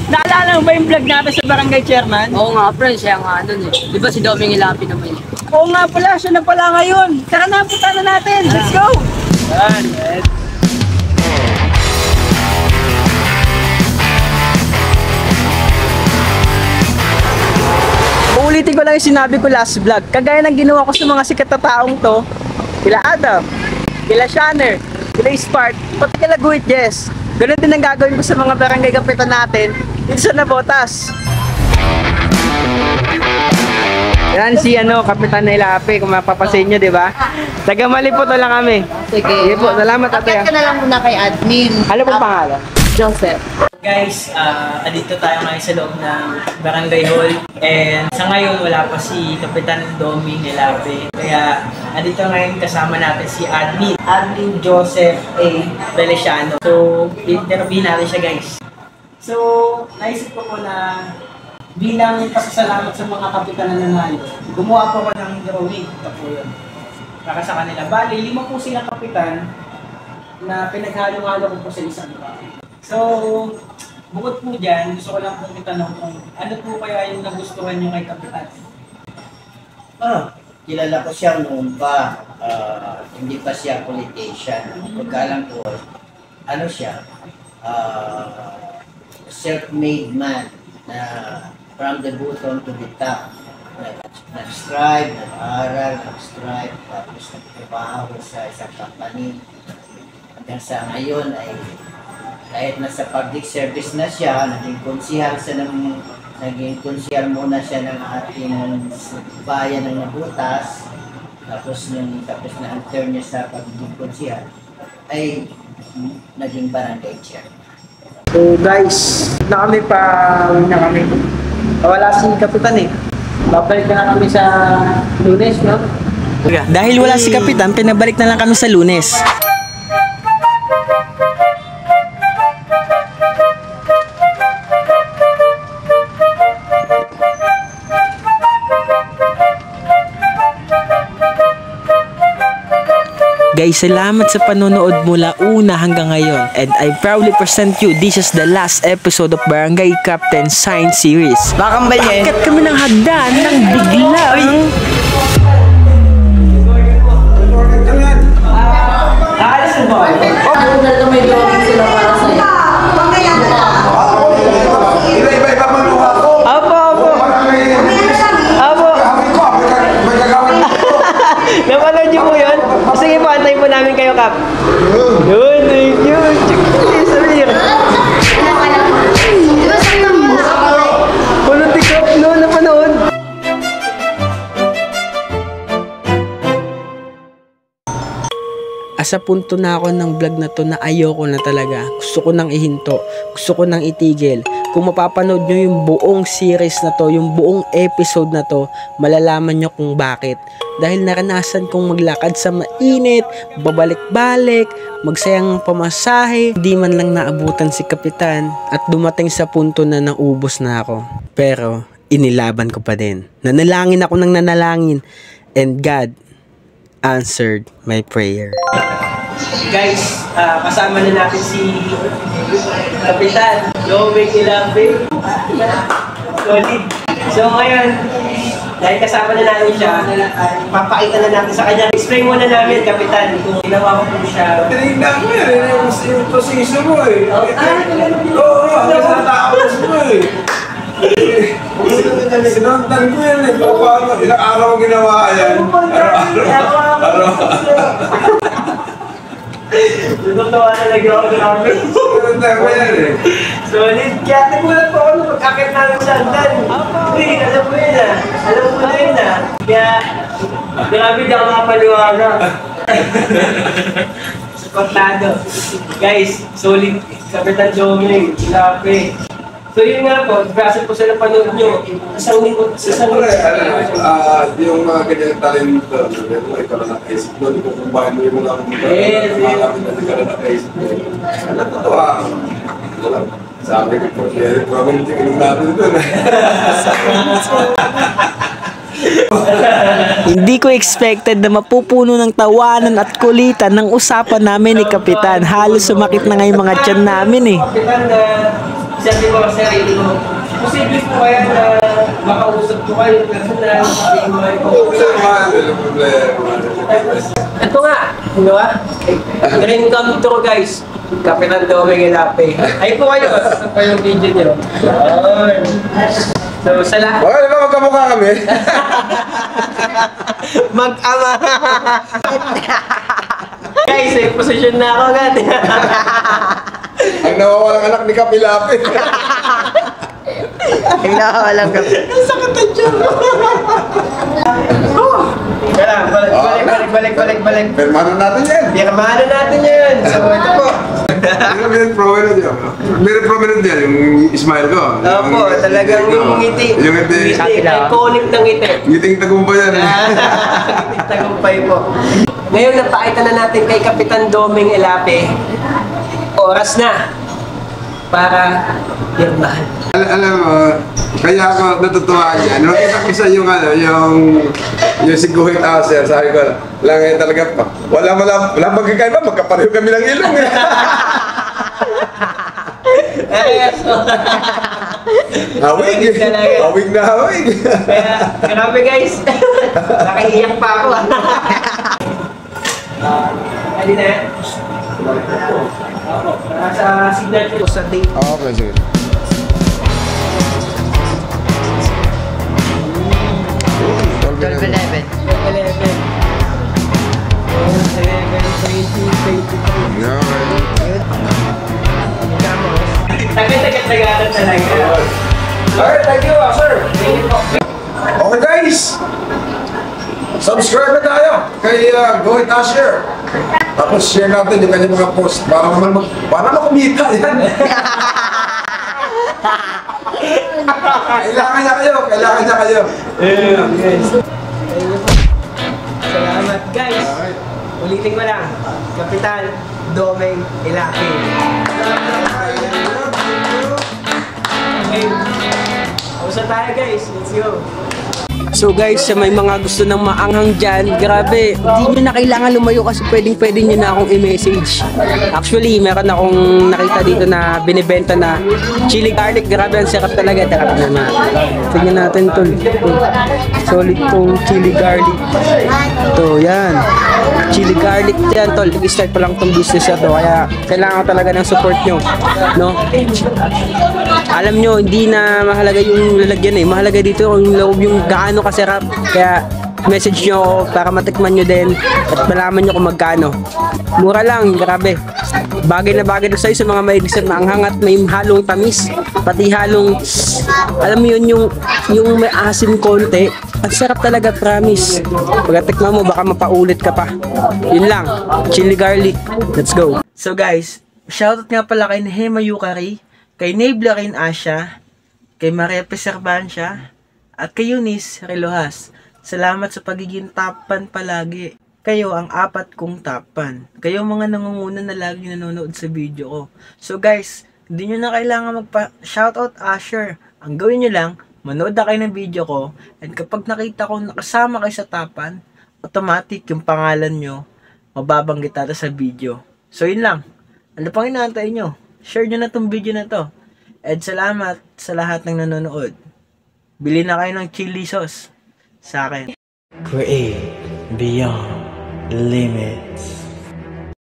Naalala mo ba yung vlog natin sa Barangay Chairman? Oo nga, friend, siya nga nun eh. Di ba si Doming Ilapi naman yun? Oo nga pala, siya na pala ngayon. Tara na, punta na natin. Let's go! Yan, Uulitin ko lang yung sinabi ko last vlog. Kagaya ng ginawa ko sa mga sikat na taong to, kila Adam, kila Shanner, kila Spark, pati kila Guit Jess. Ganun din ang gagawin ko sa mga barangay kapitan natin dito sa Navotas. Yan si Kapitan na Ilapi, kung mapapasin nyo, di ba? Taga-Malipot lang kami. Sige po, salamat ate. Akit ka na lang muna kay admin. Ano pong pangalan? Joseph. Guys, andito tayo ngayon sa loob ng Barangay Hall. And sa ngayon, wala pa si Kapitan Doming Ilapi. Kaya, andito ngayon kasama natin si Admin Joseph A. Feliciano. So, interview natin siya, guys. So, naisip ko po na bilang pasasalamat sa mga kapitan na nanalo, gumawa po ko ng drawing. Ito po yun. Para sa kanila. Bali, 5 po silang kapitan na pinaghalo-halo ko po sa isang drawing. So, bukod po dyan, gusto ko lang pong itanong kung ano po kaya yung nagustuhan nyo kay Kapitan? Kilala ko siya noon pa, hindi pa siya politician. Pagkalang ko, ano siya, self-made man na from the bottom to the top. Nag-strive, nag-aral, nag-strive, tapos nagtrabaho sa isang company. Hanggang sa ngayon ay kahit nasa public service na siya, naging konsihal muna siya ng ating bayan ng Navotas. Tapos na ang term niya sa pagiging konsihal, ay naging barangay chair. So guys, na kami. Wala si Kapitan eh. Babalik na kami sa Lunes, no? Dahil wala si Kapitan, pinabalik na lang kami sa Lunes. Guys, salamat sa panonood mula una hanggang ngayon. And I proudly present you, this is the last episode of Barangay Captain Science Series. Bakit kami ng hagdan ng biglang... Aalis na ba? May drawing sila para sa'yo. Iba-iba pa luha ko. Apo. Napanood niyo po yun? Sige po, antayin po namin kayo, Kap. Yun, thank you. Samir. Punod ni Kap, no? Napanood. Asa punto na ako ng vlog na to na ayoko na talaga. Gusto ko nang ihinto. Gusto ko nang itigil. Kung mapapanood nyo yung buong series na to, yung buong episode na to, malalaman nyo kung bakit. Dahil naranasan kong maglakad sa mainit, babalik-balik, magsayang pamasahe, di man lang naabutan si Kapitan at dumating sa punto na naubos na ako. Pero inilaban ko pa din. Nanalangin ako ng nanalangin and God answered my prayer. Guys, kasama na natin si Kapitan Doming Ilapi. Solid. So ngayon, dahil kasama na natin siya, papakita na natin sa kanya. Explain muna namin, Kapitan, kung ginawa ko po siya. Tinignan ko yan, yung position mo eh. Oo, hanggang sa taos mo eh. Sinundan ko yan eh. Paano, ilang araw ginawa yan. Araw. Tutuwa na nagawa ko namin. Sinundan ko yan eh. Solid. Kaya nagulat po ako nung pag-akit namin sa hagdan. Uy, alam mo yun ah. Alam mo na yun ah. Kaya, grabe di ako makapaliwaga. Supportado. Guys, solid. Kapitan Doming Ilapi. So yun nga po, basa po sa napanood nyo, Siyempre, yung mga ganyan talento, ikaw na nakaisip doon, kung bakit mo yung mga marami na nakaisip doon. Natutuwa ako. Sabi ko po, problem tingin natin doon. Hindi ko expected na mapupuno ng tawanan at kulitan ng usapan namin ni Kapitan. Halos sumakit na nga yung mga tiyan namin eh. Kapitan, sabi ko sa sarili ko, posible po kaya na makausap ko kayo personal, sabihin mo kayo. Walang problema. Ito nga, di ba? Green come to guys. Kapitan Doming Ilape. Ay po kayo, ito pa yung video nyo. So, sa lahat. Okay, di ba magkamukha kami? Mag-ama. Guys, may posisyon na ako agad. Ang nawawalang anak ni Kapilapi. Hinahawalan ka. Ang sakit ang tiyan mo. Kaya, balik. Permano natin yan. Pirmahan na natin yan. So, ito po. Very prominent yan. Very prominent yan, yung smile ko. Opo, talagang yung ngiti. Yung ngiti. Iconic ng ngiti. Ngiting tagumpay yan. Ngiting tagumpay po. Ngayon, napakita na natin kay Kapitan Doming Ilape. Oras na para pirmahan. Alam mo, kaya ako natutuwa yan. Nakita ko sa yung si Guhit Aser, sabi ko, lang talaga pa. Wala magkakaiba, magkapareho kami ng ilong eh. Hawig na hawig. Kaya, grabe guys. Nakaiyak pa ako. Hindi na yan. Nasa signal ko sa date. Okay, sige. Tagal-tagal talaga. Alright, thank you, sir. Okay guys, subscribe na tayo kay Guhit Aser. Tapos share natin yung kanyang mga post para makumita yan. Kailangan niya kayo. Salamat guys. Ulitin ko lang. Kapitan Doming Ilape. Okay. Pausa tayo guys. Let's go. So guys, sa may mga gusto ng maanghang dyan, grabe, hindi nyo na kailangan lumayo kasi pwede nyo na akong i-message. Actually, meron akong nakita dito na binibenta na chili garlic. Grabe, ang sarap talaga. Sarap na. Tingnan natin to. Solid tong chili garlic. Ito, yan. Chili garlic yan, tol. Nag-start pa lang tong business na to. Kaya kailangan talaga ng support nyo. No? Alam nyo, hindi na mahalaga yung lalagyan eh. Mahalaga dito yung loob, yung gaano kasarap. Kaya message nyo ako para matikman nyo din at malaman nyo kung magkano. Mura lang, grabe. Bagay na bagay na sa'yo sa mga mahilig sa maanghang at may halong tamis. Pati halong, alam mo yun, yung may asim konti. Ang sarap talaga, promise. Pagkatikman mo, baka mapaulit ka pa. Yun lang, chili garlic. Let's go. So guys, shoutout nga pala kay Nehema Yukari, kay Nebla Rain Asya, kay Maria Peserbancia, at kay Eunice Relohas. Salamat sa pagiging tapan palagi. Kayo ang apat kong tapan. Kayo mga nangunguna na lagi nanonood sa video ko. So guys, hindi nyo na kailangan magpa-shoutout Asher. Ang gawin nyo lang, manood na kayo ng video ko, and kapag nakita ko nakasama kayo sa tapan, automatic yung pangalan nyo, mababanggit ata sa video. So yun lang. Ano pang inaantay nyo? Share nyo na tong video na to. And salamat sa lahat ng nanonood. Bili na kayo ng chili sauce sa akin. Create beyond limits.